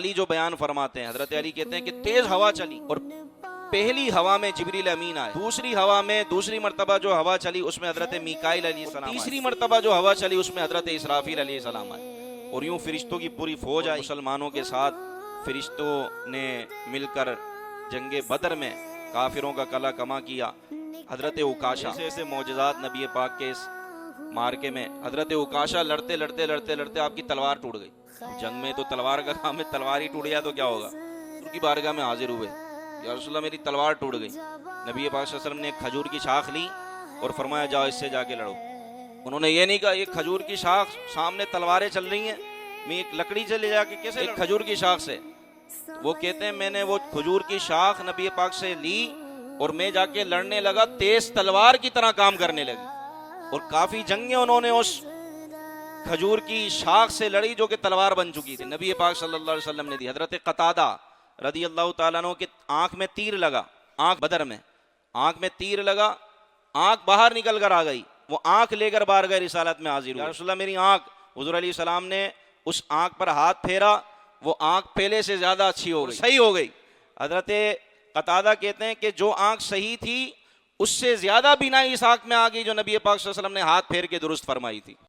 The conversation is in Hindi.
अली जो बयान फरमाते हैं, हजरत अली कहते हैं कि तेज हवा चली और पहली हवा में जिब्रील अमीन आए, दूसरी हवा में दूसरी मर्तबा जो हवा चली उसमें हजरत मीकाईल अलैहिस्सलाम, तीसरी मर्तबा जो हवा चली उसमें हजरत इसराफील अलैहिस्सलाम आए। और यूं फरिश्तों की पूरी फौज आई। मुसलमानों के साथ फरिश्तों ने मिलकर जंगे बदर में काफिरों का कला कमा किया। हजरत उकाशा ऐसे मौजज़ात नबी पाक के इस मार्के में, हजरत उकाशा लड़ते लड़ते लड़ते लड़ते आपकी तलवार टूट गई। जंग में तो तलवार का काम है, तलवार ही टूट गया तो क्या होगा। उनकी बारगाह में हाजिर हुए, या रसूलल्लाह मेरी तलवार टूट गई। नबी पाक सल्लल्लाहु अलैहि वसल्लम ने एक खजूर की शाख ली और फरमाया जाओ इससे जाके लड़ो। उन्होंने ये नहीं कहा एक खजूर की शाख, सामने तलवारें चल रही हैं, मैं एक लकड़ी से ले जाके कैसे, एक खजूर की शाख से। वो कहते हैं मैंने वो खजूर की शाख नबी पाक से ली और मैं जाके लड़ने लगा, तेज तलवार की तरह काम करने लगी। और काफी जंगें उन्होंने उस खजूर की शाख से लड़ी जो कि तलवार बन चुकी थी। नबी पाक सल्लल्लाहु अलैहि वसल्लम ने दी। हजरत कतादा रदी अल्लाह ताला अन्हु के आंख में तीर लगा, आंख बदर में आंख में तीर लगा, आंख बाहर निकल कर आ गई। वो आंख लेकर बारगाह रिसालत में हाजिर हुआ, या रसूलल्लाह मेरी आंख। हुजूर अलैहि सलाम ने उस आंख पर हाथ फेरा, वो आंख पहले से ज्यादा अच्छी हो गई, सही हो गई। हजरत कतादा कहते हैं कि जो आंख सही थी उससे ज्यादा बीनाई इस आंख में आ गई जो नबी पाक सल्लल्लाहु अलैहि वसल्लम ने हाथ फेर के दुरुस्त फरमाई थी।